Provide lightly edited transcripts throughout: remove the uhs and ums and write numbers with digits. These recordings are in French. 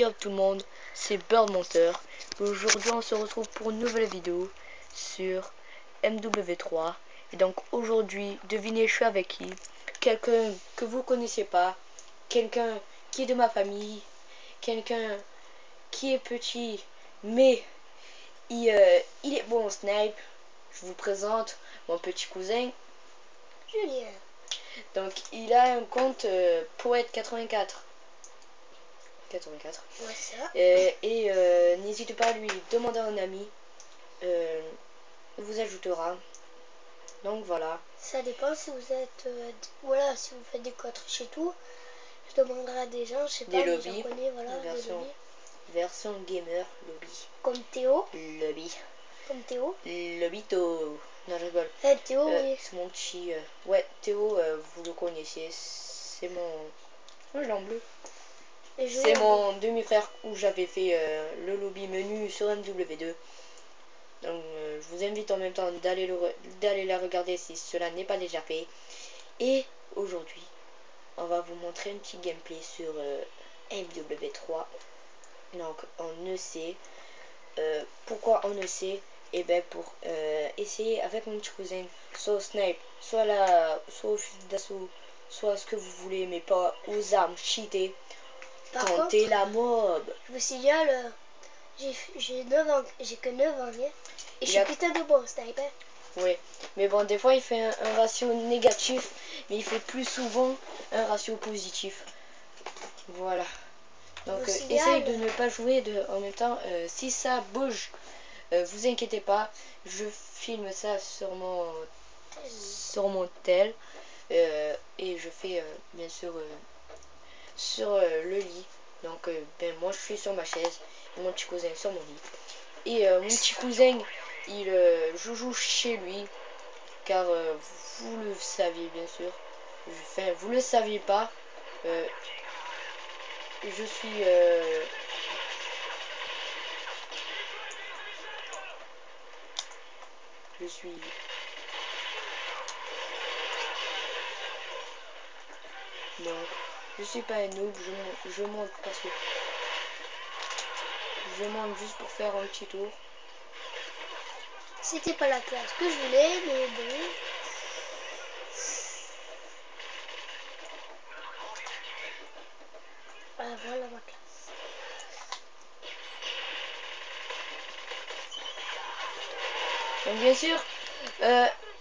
up tout le monde, c'est Birdmonster. Aujourd'hui on se retrouve pour une nouvelle vidéo sur MW3. Et donc aujourd'hui, devinez je suis avec qui? Quelqu'un que vous connaissez pas, quelqu'un qui est de ma famille, quelqu'un qui est petit mais il est bon au snipe. Je vous présente mon petit cousin Julien. Donc il a un compte Poète 84. Ouais, ça. N'hésitez pas à lui demander à un ami. Il vous ajoutera. Donc voilà. Ça dépend si vous êtes... voilà, si vous faites des quatriches et tout. Je demanderai à des gens, je sais Des pas, mais lobbies. j'en connais, voilà, des lobbies. Version gamer, lobby. Comme Théo. Lobby. Comme Théo. Lobito. Non, je rigole. Théo, oui. C'est mon petit... Ouais, Théo, vous le connaissez. C'est mon... Moi, je l'ai en bleu. C'est mon demi-frère où j'avais fait le lobby menu sur MW2. Donc je vous invite en même temps d'aller la regarder si cela n'est pas déjà fait. Et aujourd'hui, on va vous montrer un petit gameplay sur MW3. Donc on EC. Pourquoi on EC? Et bien pour essayer avec mon petit cousin, soit au snipe, soit au fusil d'assaut, soit ce que vous voulez, mais pas aux armes cheatées. Tenter la mob. Je vous signale, j'ai 9 ans, j'ai que 9 ans, et je suis putain de bon sniper. Oui, mais bon, des fois il fait un ratio négatif, mais il fait plus souvent un ratio positif. Voilà. Donc essaye de ne pas jouer en même temps. Si ça bouge, vous inquiétez pas, je filme ça sur mon tel. Et je fais bien sûr sur le lit. Donc ben moi je suis sur ma chaise, et mon petit cousin sur mon lit. Et mon petit cousin, il joue chez lui, car vous le saviez bien sûr. Enfin, vous le saviez pas. Je suis donc je suis pas un noob. Je monte parce que je monte juste pour faire un petit tour. C'était pas la classe que je voulais, mais bon. Voilà ma classe. Donc bien sûr,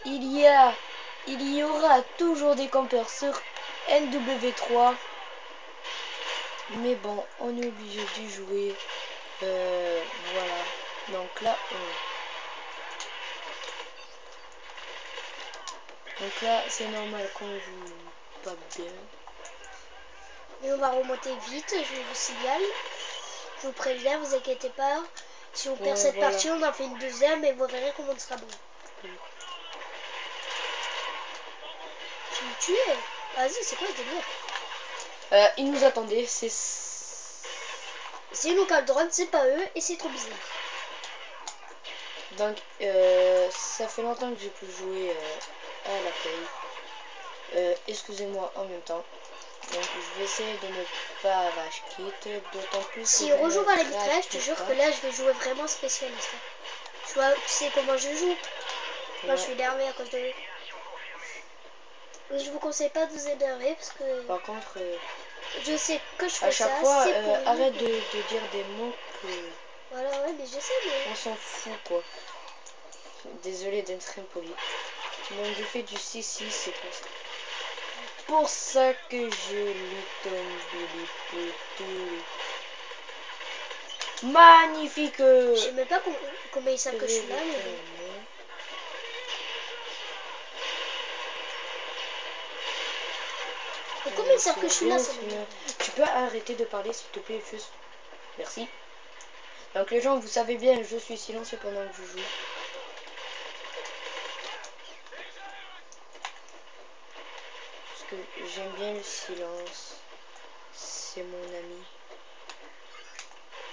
il y aura toujours des campeurs sur NW3. Mais bon, on est obligé d'y jouer. Voilà. Donc là, c'est normal qu'on joue pas bien. Mais on va remonter vite, je vous signale. Je vous préviens, vous inquiétez pas. Si on perd cette partie, on en fait une deuxième et vous verrez comment on sera bon. Je me tuais. Vas-y, c'est quoi ce délire? Ils nous attendaient, c'est nous qui a le drone, c'est pas eux et c'est trop bizarre. Donc, ça fait longtemps que j'ai pu jouer à la play. Excusez-moi en même temps. Donc, je vais essayer de ne pas rage quit, d'autant plus si que on rejoue à la mitraille, je te jure que là, je vais jouer vraiment spécialiste. Tu vois, tu sais comment je joue. Moi, je suis énervé à cause de eux. Je vous conseille pas de vous énerver parce que... Par contre, je sais que je fais à chaque fois, c'est pour arrête de dire des mots que... Voilà, ouais, mais je sais, mais... On s'en fout, quoi. Désolé d'être impoli. Donc, j'ai fait du 6-6, c'est pour ça que je lui tombe les poteaux. Magnifique. Je sais même pas comment ils savent que je suis là, mais bon. Comment ils savent que je suis là, ça m'énerve. Tu peux arrêter de parler, s'il te plaît, juste. Merci. Donc les gens, vous savez bien, je suis silencieux pendant que je joue. Parce que j'aime bien le silence. C'est mon ami.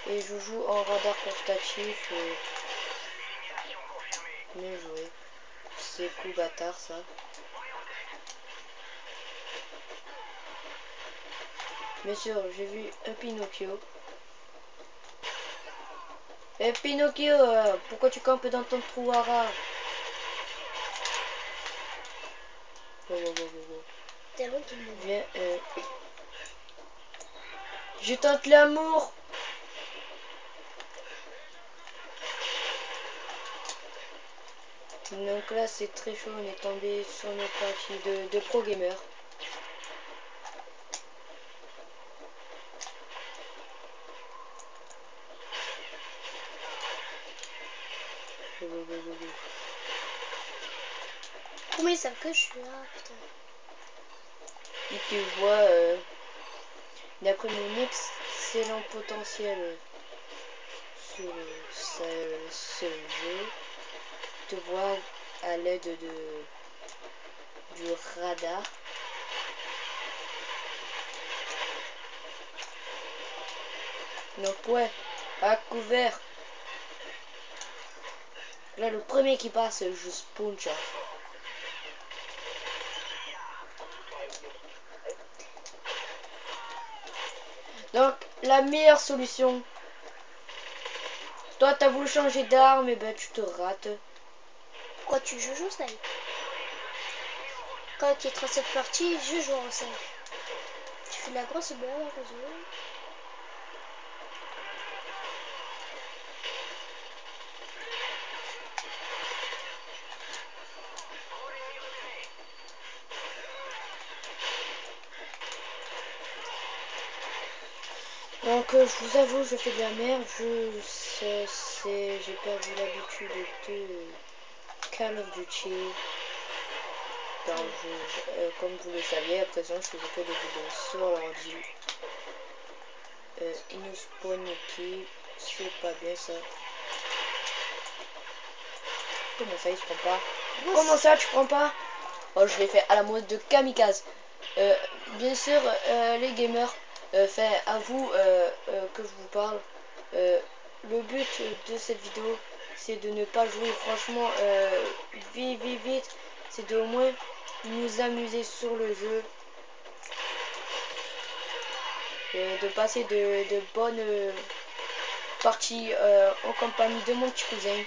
Et je joue en radar portatif. Bien joué. C'est coup bâtard ça. Bien sûr, j'ai vu un Pinocchio. Pinocchio, pourquoi tu campes dans ton trou à rats? Tellement qu'il me... Viens, je tente l'amour. Donc là c'est très chaud, on est tombé sur notre partie de pro gamer. Comment ils savent que je suis là, putain. Il te voit, d'après mon excellent potentiel sur ce jeu, te voit à l'aide du radar. Donc ouais, à couvert. Là le premier qui passe, je spawn genre. Donc la meilleure solution. Toi t'as voulu changer d'arme, et ben tu te rates. Pourquoi tu joues au snipe? Quand il te reste cette partie, je joue en snipe. Tu fais la grosse merde en réseau. Donc je vous avoue, je fais de la merde. J'ai perdu l'habitude de Call of Duty. Comme vous le saviez, à présent je faisais que des vidéos sur l'ordi. Il nous spawn qui, c'est pas bien ça. Comment ça il se prend pas? Comment ça tu prends pas? Oh, je l'ai fait à la mode de kamikaze. Bien sûr, les gamers, à vous que je vous parle. Le but de cette vidéo, c'est de ne pas jouer franchement vite. C'est de au moins nous amuser sur le jeu. De passer de bonnes parties en compagnie de mon petit cousin.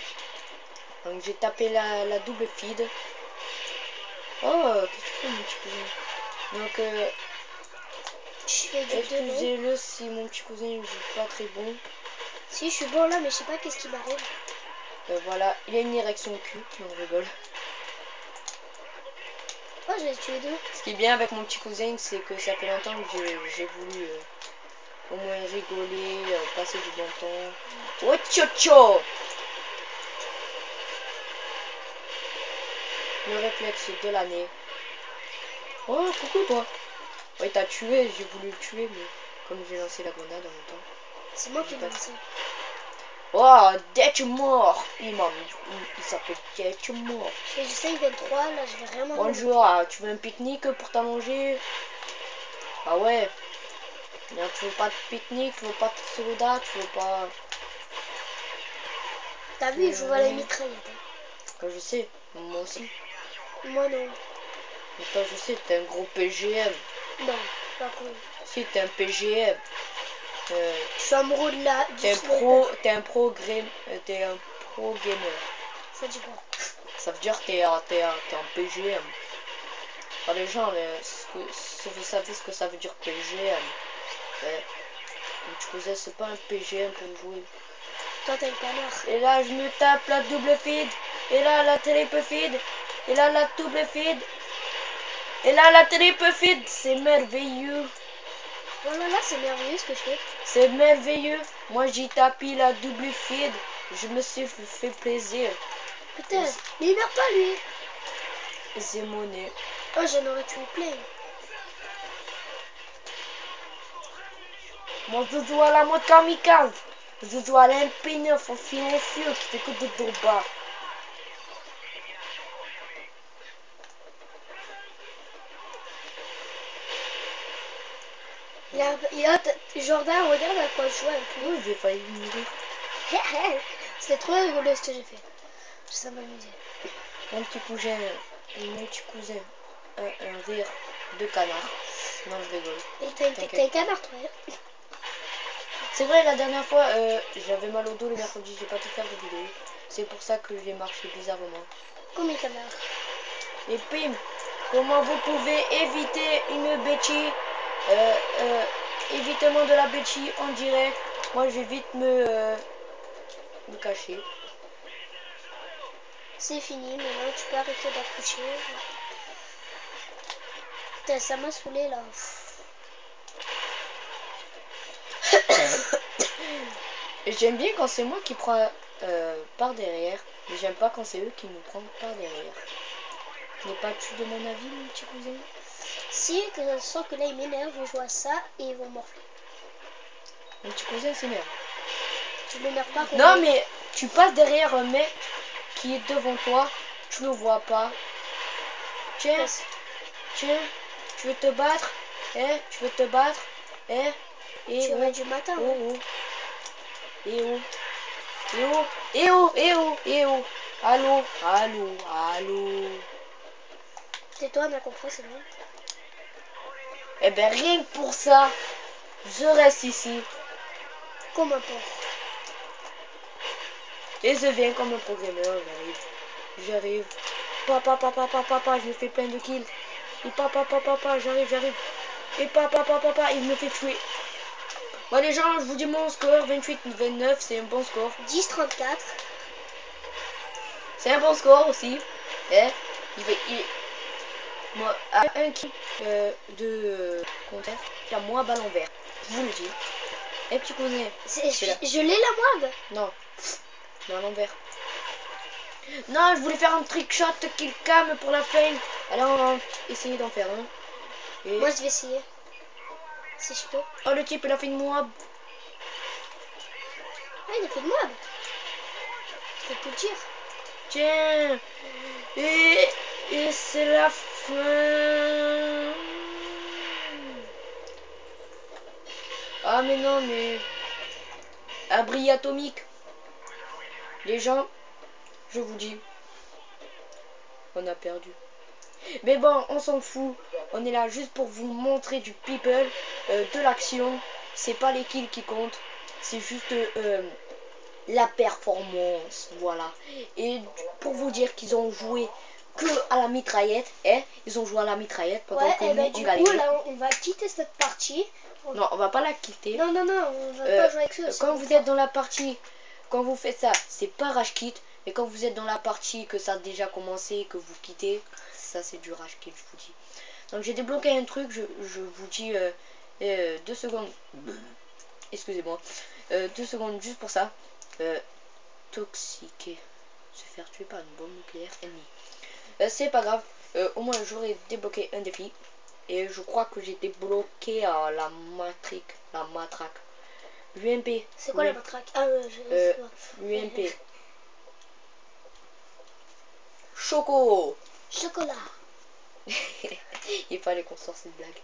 Donc j'ai tapé la double feed. Oh, qu'est-ce que tu fais mon petit cousin? Donc excusez-le si mon petit cousin joue pas très bon. Si je suis bon là, mais je sais pas qu'est-ce qui m'arrive. Voilà, il a une érection au cul, non je rigole. Oh, j'ai tué deux. Ce qui est bien avec mon petit cousin, c'est que ça fait longtemps que j'ai voulu au moins rigoler, passer du bon temps. Oh tcho. Le réflexe de l'année. Oh coucou toi. Ouais t'as tué, j'ai voulu le tuer, mais comme j'ai lancé la grenade en même temps. C'est moi qui l'ai lancé. Oh, Death mort. Il s'appelle Death mort. Je fais du 53, là je vais vraiment... Bonjour, tu veux un pique-nique pour t'allonger? Ah ouais. Non, tu veux pas de pique-nique, tu veux pas de soda, tu veux pas... T'as vu, je vois la mitraillette. Je sais, moi aussi. Moi non. Mais toi, je sais, t'es un gros PGM. Non, pas cool. Si, t'es un PGM. Je suis amoureux de la... T'es un pro gamer. Ça dit quoi? Ça veut dire que t'es en PGM. Alors les gens, si vous savez ce que ça veut dire PGM, tu faisais, c'est pas un PGM pour jouer. Toi t'es un canard. Et là, je me tape la double feed. Et là, la triple feed. Et là, la double feed. Et là, la triple feed. C'est merveilleux. Voilà, là c'est merveilleux ce que je fais. C'est merveilleux. Moi, j'ai tapé la double feed. Je me suis fait plaisir. Putain, mais il meurt pas lui. C'est mon nez. Oh, j'en aurais tué plein. Moi, je joue à la mode kamikaze. Je joue à l'MP9 en silencieux qui fait que de tours bas. Jordan, regarde à quoi je joue avec lui. Oui, j'ai failli mourir. C'était trop rigolo ce que j'ai fait. Ça m'amusait. Mon petit cousin a un rire de canard. Non, je rigole. Et t'es un canard, toi. C'est vrai, la dernière fois, j'avais mal au dos le mercredi, j'ai pas pu faire de vidéo. C'est pour ça que j'ai marché bizarrement. Combien t'en as? Et pim, comment vous pouvez éviter une bêtise, évitement de la bêtise en direct. Moi, je vais vite me cacher. C'est fini, maintenant tu peux arrêter d'accoucher. Putain, ça m'a saoulé là. J'aime bien quand c'est moi qui prends par derrière, mais j'aime pas quand c'est eux qui nous prennent par derrière. N'es pas tu de mon avis, mon petit cousin? Si, que je sens que là ils m'énervent, je vois ça et ils vont morfler. Mon petit cousin s'énerve. Tu m'énerves pas contre Non, moi. mais tu passes derrière un mec qui est devant toi, tu le vois pas. Tiens, Yes. tiens, tu veux te battre? Tu veux te battre? Et Tu oh, aurais du matin. oh, Hein. oh. Et oh, et oh, et oh, et oh, et oh. Allô, allô, allô. Tais-toi, on a compris, c'est bon. Eh ben rien que pour ça, je reste ici. Comme un porc. Et je viens comme un programmeur, j'arrive. Papa, papa, papa, papa, je me fais plein de kills. Et papa, papa, papa, j'arrive. Et papa, papa, papa, il me fait tuer. Bon les gens, je vous dis mon score, 28-29, c'est un bon score. 10-34. C'est un bon score aussi. Moi, à un kill de contraire, il a moins ballon vert. Je vous le dis. Et petit cousin, Je l'ai la moab. non, ballon vert. Non, je voulais faire un trick shot kill cam pour la fin. Alors on va essayer d'en faire un. Et... Moi je vais essayer. Si je peux. oh le type il a fait une moab. Ah il a fait de moab. Je peux plus dire. Tiens. Et c'est la fin. Ah mais non mais... abri atomique. Les gens, je vous dis, on a perdu. Mais bon, on s'en fout. On est là juste pour vous montrer du people, de l'action. C'est pas les kills qui comptent. C'est juste la performance. Voilà. Et pour vous dire qu'ils ont joué que à la mitraillette. Ils ont joué à la mitraillette pendant que et nous, ben on du galérait. coup là on va quitter cette partie. Non, on va pas la quitter. Non, non, non, on va pas jouer avec eux. Quand vous êtes dans la partie, quand vous faites ça, c'est pas rage quit. Mais quand vous êtes dans la partie, que ça a déjà commencé, que vous quittez, ça c'est du rage quit, je vous dis. Donc j'ai débloqué un truc, je vous dis 2 secondes. Excusez-moi. 2 secondes juste pour ça. Toxique. Se faire tuer par une bombe nucléaire ennemie. C'est pas grave. Au moins j'aurais débloqué un défi. Et je crois que j'ai débloqué la matraque. L'UMP. C'est quoi la matraque? Ah, l'UMP. Choco. Chocolat. Il fallait qu'on sorte cette blague.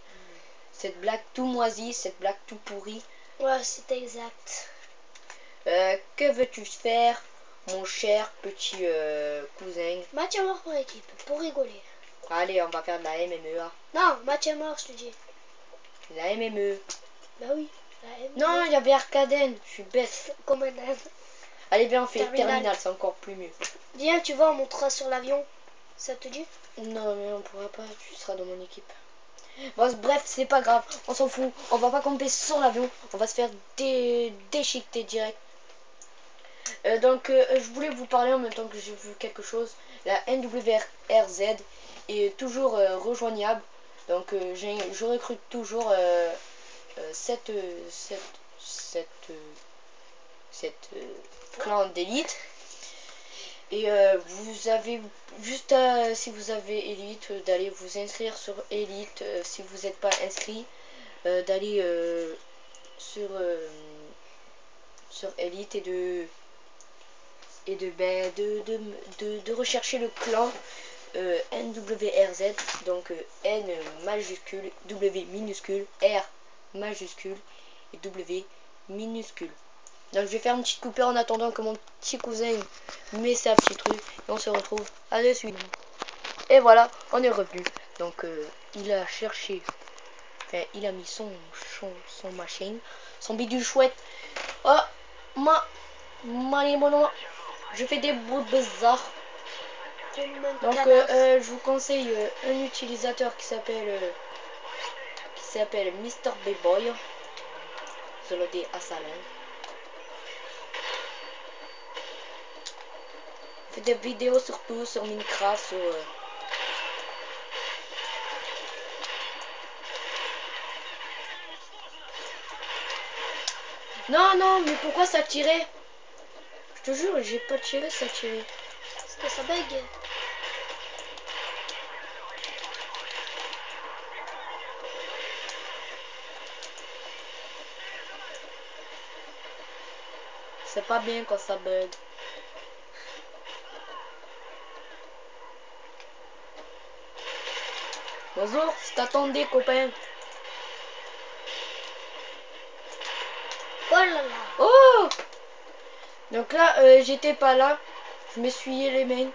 Cette blague tout moisie, cette blague tout pourrie. Ouais, c'est exact. Que veux-tu faire, mon cher petit cousin? Match à mort pour équipe, pour rigoler. Allez, on va faire de la MME. Hein. Non, match à mort, je te dis. La MME. Bah oui, la MME. Non, il y avait Arcaden, je suis bête. Comme un âne. Allez, viens, on fait Terminal. terminal, c'est encore plus mieux. Viens, tu vois, on montera sur l'avion. Ça te dit? Non, mais on pourra pas, tu seras dans mon équipe. Bon, bref, c'est pas grave, on s'en fout. On va pas camper sur l'avion, on va se faire déchiqueter direct. Donc, je voulais vous parler en même temps que j'ai vu quelque chose. La NWRZ est toujours rejoignable. Donc, je recrute toujours cette clan d'élite. Et vous avez juste si vous avez élite, d'aller vous inscrire sur élite. Si vous n'êtes pas inscrit, d'aller sur élite et de rechercher le clan NWRZ, donc N majuscule, W minuscule, R majuscule et W minuscule. Donc je vais faire une petite coupure en attendant que mon petit cousin met sa petite truc et on se retrouve à de suite. Et voilà, on est revenu. Donc il a cherché Enfin, il a mis son machine, son bidule chouette. Oh, je fais des bruits bizarres. Donc, je vous conseille un utilisateur qui s'appelle Mr. B-Boy. Zolodé Assalan. Il fait des vidéos surtout sur Minecraft, sur... Non, non, mais pourquoi ça tirait? Je te jure, j'ai pas tiré, ça tirait. Parce que ça bug. C'est pas bien quand ça bug. Bonjour, si t'attendais, copain. Oh là là. Oh! Donc là, j'étais pas là. Je m'essuyais les mains.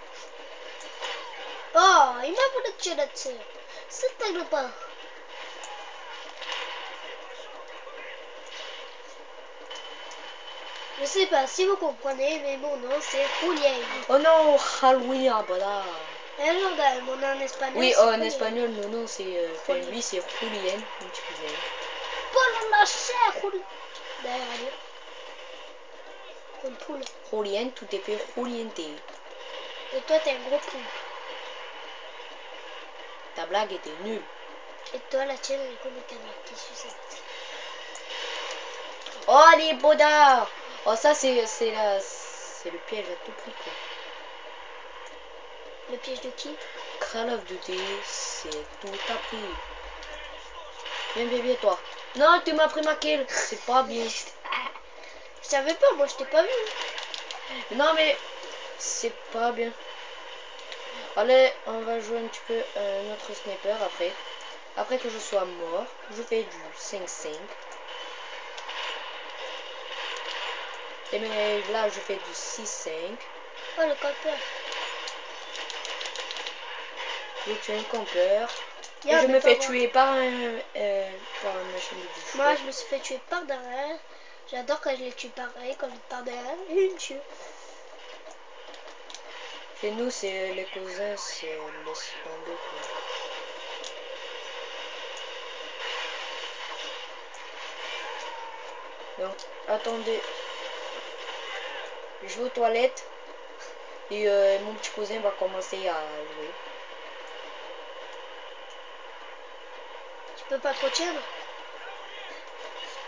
Oh, il m'a voulu tirer dessus. C'est un pas. Je sais pas si vous comprenez, mais mon nom c'est Julien. Oh non, Halloween, ah bah là. Un Jordan, mon nom en espagnol. Oui, c'est en Julien. espagnol, non, c'est... Enfin, lui, c'est Julien, mon petit cousin. Oh là là, c'est Julien. D'ailleurs, allez. Une poule. Julien, tout est fait Juliente. Et toi, t'es un gros poule. Ta blague était nulle. Et toi, la tienne, elle est comme un canard qui suit sa bite. Oh, les bodards! Oh, ça, c'est le piège à tout prix, quoi. Le piège de qui? Call of Duty, c'est tout à prix. Viens, toi. Non, tu m'as pris ma kill. C'est pas bien. Je savais pas, moi, je t'ai pas vu. Non, mais c'est pas bien. Allez, on va jouer un petit peu notre sniper après. Après que je sois mort, je fais du 5-5. Et mais là, je fais du 6-5. Oh, le campeur. Je tue un campeur. Et Yeah, je mais me pas fais moi. tuer par un machine de bouche. Moi, je me suis fait tuer par derrière. J'adore quand je les tue pareil, comme par derrière. Et une tue. Chez nous, c'est les cousins, c'est laisse tomber, quoi. Donc, attendez. Je vais aux toilettes. Et mon petit cousin va commencer à jouer. Tu peux pas te retiendre?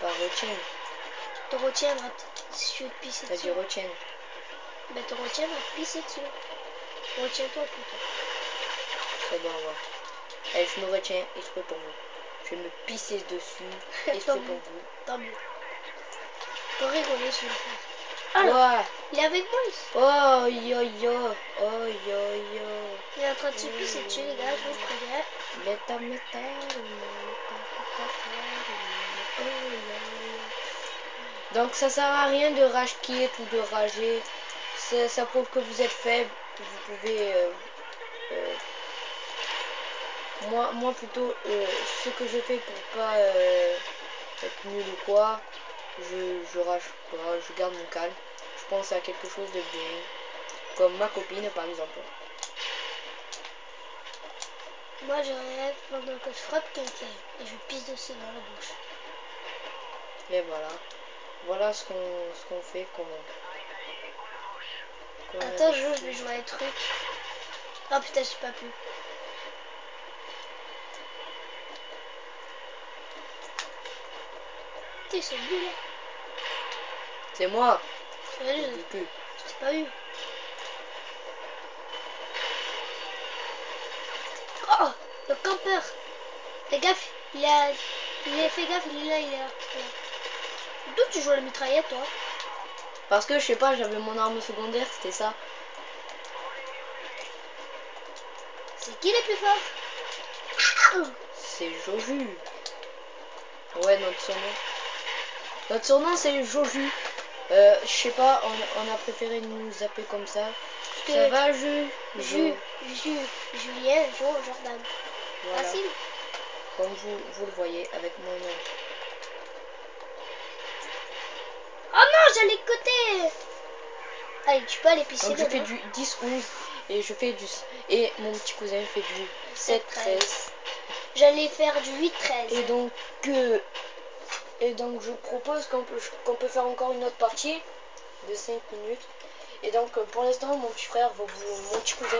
Pas retienne. Te retiendra si tu veux te pisser T'as dit dessus. retienne. Mais te retiendra te pisser dessus. Retiens-toi plutôt. C'est bon, on va. Allez, je me retiens exprès pour vous. Je vais me pisser dessus exprès pour vous. Tant mieux. Pour rigoler, je vais le faire. Ah là, Ouais. il est avec moi ici. Oh yo yo. Oh yo yo. Il est en train de se pisser dessus, les gars, je vous préviens. Donc ça sert à rien de rage quit ou de rager. Ça prouve que vous êtes faible. Vous pouvez... moi plutôt, ce que je fais pour pas être nul ou quoi, je rage pas, je garde mon calme. Je pense à quelque chose de bien. Comme ma copine par exemple. Moi, je rêve pendant que je frappe quelqu'un et je pisse dessus dans la bouche. Et voilà. Voilà ce qu'on fait quand Attends, je vais jouer à un truc. Oh putain, j'ai pas pu. Putain, c'est nul là. C'est moi. Sérieux, Du cul. je t'ai pas eu. Oh, le campeur. Fais gaffe, il a fait gaffe, il est là, il est là. Voilà. D'où tu joues à la mitraillette, toi? Parce que je sais pas, j'avais mon arme secondaire, c'était ça. C'est qui les plus forts? C'est Joju. Ouais, notre surnom. Notre surnom c'est Joju. Je sais pas, on a préféré nous appeler comme ça. Ça va, Julien, Jordan. Voilà. Facile. comme vous le voyez avec mon nom. Oh non, j'allais côté. Allez, tu peux aller pisser. Donc je fais du 10-11 et je fais du... Et mon petit cousin fait du 7-13. J'allais faire du 8-13. Et donc je propose qu'on peut faire encore une autre partie de 5 minutes. Et donc pour l'instant mon petit cousin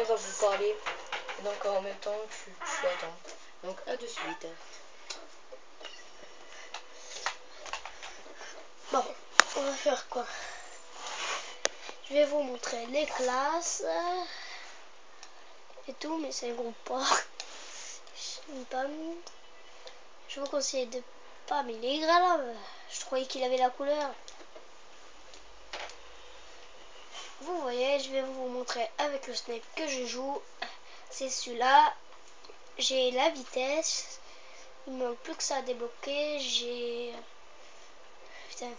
va vous parler. Et donc en même temps tu attends. Donc à de suite. Bon, on va faire quoi? Je vais vous montrer les classes et tout, mais c'est un groupe pas. Je vous conseille de pas, mais il est grave. Je croyais qu'il avait la couleur. Vous voyez, je vais vous montrer avec le Snake que je joue. C'est celui-là. J'ai la vitesse. Il me manque plus que ça à débloquer. J'ai... Putain.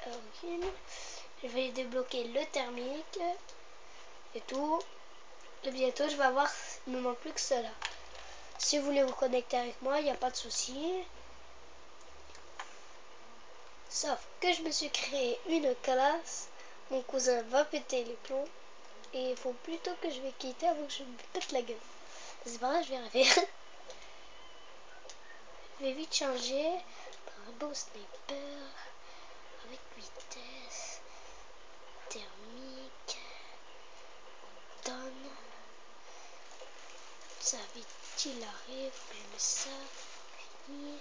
Ok. Je vais débloquer le thermique. Et tout. Et bientôt, je vais avoir... Il me manque plus que cela. Si vous voulez vous connecter avec moi, il n'y a pas de souci. Sauf que je me suis créé une classe. Mon cousin va péter les plombs. Et il faut plutôt que je vais quitter avant que je me pète la gueule. C'est pas grave, je vais revenir. Je vais vite changer par un beau sniper avec vitesse, thermique, donne. Ça vite il arrive, je mets ça, fini.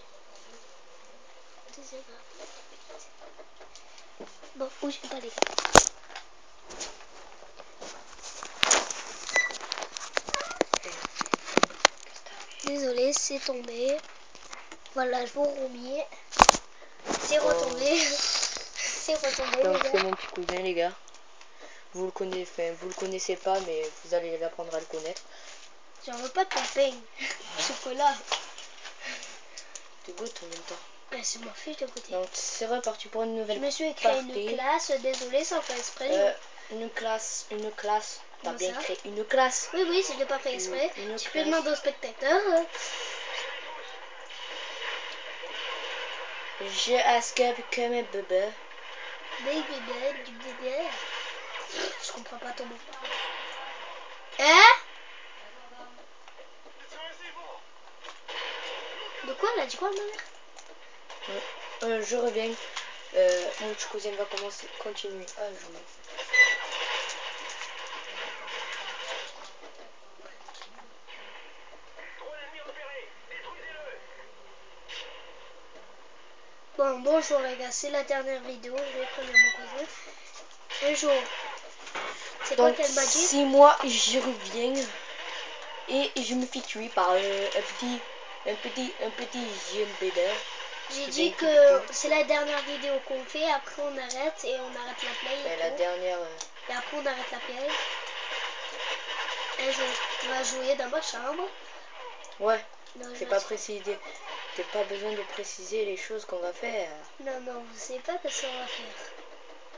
Deuxième arme. Bon, bougez pas les gars. Désolé, c'est tombé. Voilà, je vous remis. C'est retombé. C'est retombé. Donc les c'est gars. mon petit cousin les gars. Vous le connaissez pas, mais vous allez l'apprendre à le connaître. J'en veux pas de ton pain. Chocolat. Tu goûtes en même temps. C'est ma fiche de côté. Donc c'est reparti pour une nouvelle Je me suis partie. créé une classe, désolé, sans faire exprès. Une classe. T'as Comment bien ça? créé une classe. Oui, oui, si je l'ai pas fait exprès. Une Tu peux classe. demander aux spectateurs. Je escape comme un bébé. Je comprends pas ton mot. Hein? De quoi elle a dit quoi, ma mère? Je reviens. Mon petit cousin va continuer à jouer. Bon, bonjour les gars, c'est la dernière vidéo. Je vais prévenir mon cousin. Un jour. C'est quoi qu'elle m'a dit? 6 mois, j'y reviens. Et je me fais tuer par un petit JMPD. J'ai dit que c'est la dernière vidéo qu'on fait. Après, on arrête et on arrête la play. Et la dernière. Et après, on arrête la play. Un jour, on va jouer dans ma chambre. Ouais. C'est pas précisé. T'as pas besoin de préciser les choses qu'on va faire. Non, non, vous savez pas que ça on va faire.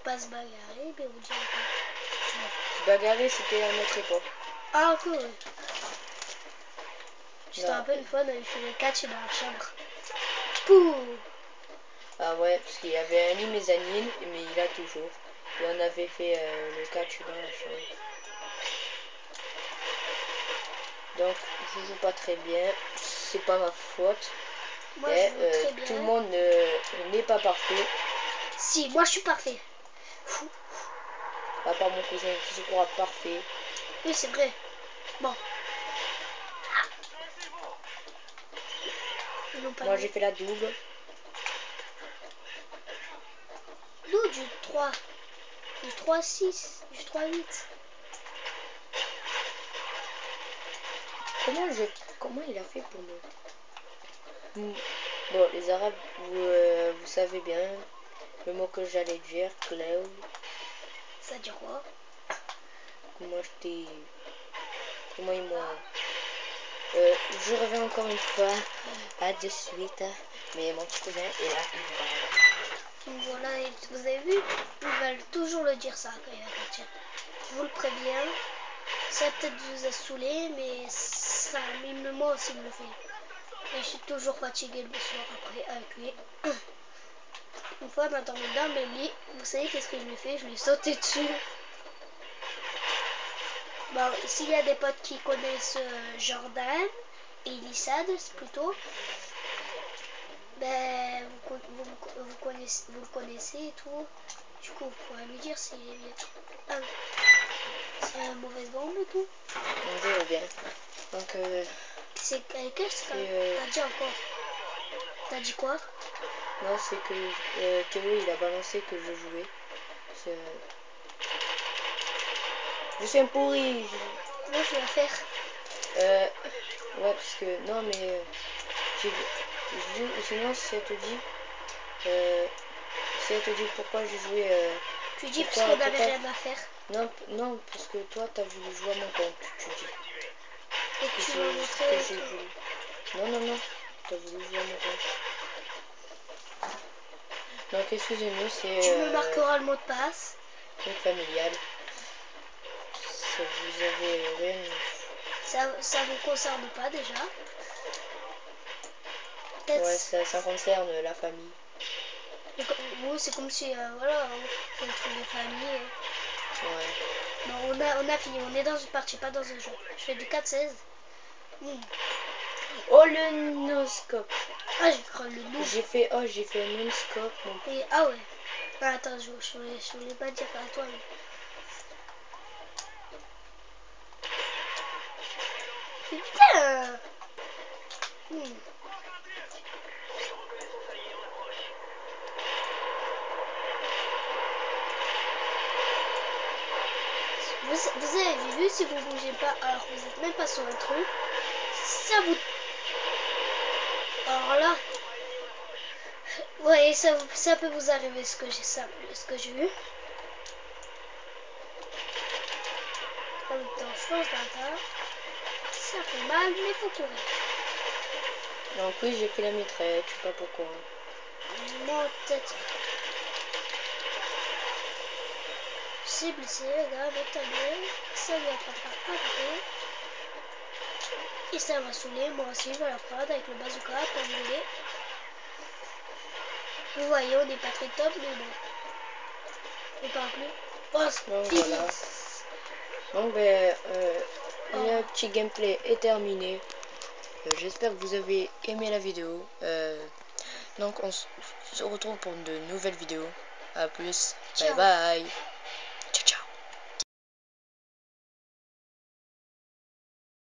Pas se bagarrer, mais vous direz pas. Se bagarrer, c'était à notre époque. Ah, cool. Je te rappelle une fois, on avait fait le catch dans la chambre. Pouh. Ah ouais, parce qu'il y avait un mezzanine, mais il a toujours. Et on avait fait le catch dans la chambre. Donc, je joue pas très bien. C'est pas ma faute. Moi, je joue très bien. Tout le monde n'est pas parfait. Si, moi, je suis parfait. À part mon cousin qui se croit parfait. Oui, c'est vrai. Bon. Moi, j'ai fait la double. Nous, du 3. Du 3-6. Du 3-8. Comment il a fait pour me... Bon, les Arabes, vous savez bien le mot que j'allais dire, cloud. Ça dit quoi? Comment ils m'ont... je reviens encore une fois, à de suite, mais mon petit cousin est là, il parle. Voilà, et vous avez vu, ils veulent toujours le dire ça quand il va partir. Je vous le préviens, ça peut-être vous a saoulé, mais ça, même moi aussi me le fait. Et je suis toujours fatiguée le soir après avec lui. Une fois, m'attendant dans le lit, vous savez qu'est-ce que je lui ai fait? Je lui ai sauté dessus. Bon, s'il y a des potes qui connaissent Jordan, Elissad plutôt, ben vous le connaissez et tout. Du coup, vous pourrez lui dire s'il est bien. Ah, c'est une mauvaise bombe et tout. Donc, je veux bien. Donc, C'est qu'est-ce que t'as dit encore? T'as dit quoi? non, c'est que Théo, il a balancé que je jouais. Je suis un pourri. Comment tu vas faire? Ouais, parce que... Non, mais... sinon, si elle te dit... si elle te dit pourquoi j'ai joué... Tu dis parce qu'on n'avait rien à faire. Non, non, parce que toi, t'as voulu jouer à mon compte, tu dis. Et tu m'as montré que j'ai voulu. Non, non, non. T'as voulu jouer à mon compte. Donc, excusez-nous, c'est... Tu me marqueras le mot de passe. truc familial. Ça vous avez rien... Ça vous concerne pas déjà? Ouais, ça concerne la famille. Vous, c'est comme si, voilà, c'est un truc de famille. Ouais. Bon, on a fini, on est dans une partie, pas dans un jeu. Je fais du 4-16. Oh, le no-scope. Ah, j'ai cru le noob. J'ai fait un non-scope. Et, ah ouais. Ah, attends, je voulais pas dire à toi. Mais... Putain. Vous avez vu, si vous bougez pas, alors vous êtes même pas sur un truc, ça vous... Alors là... Ouais, ça peut vous arriver ce que j'ai eu. En même temps, je pense d'un tas. Ça fait mal, mais faut courir. Donc oui, j'ai pris la mitraillette, je sais pas pourquoi. Moi, peut-être. C'est blessé, les gars, mais t'as bien. Ça lui attrapera après. Et ça va saouler, moi aussi, je vais la prendre avec le bazooka pour rigoler. Vous voyez, on n'est pas très top, mais bon. On parle plus. Oh, Donc fini. voilà. Donc ben, Oh. le petit gameplay est terminé. J'espère que vous avez aimé la vidéo. Donc on se retrouve pour de nouvelles vidéos. A plus. Bye Ciao. bye.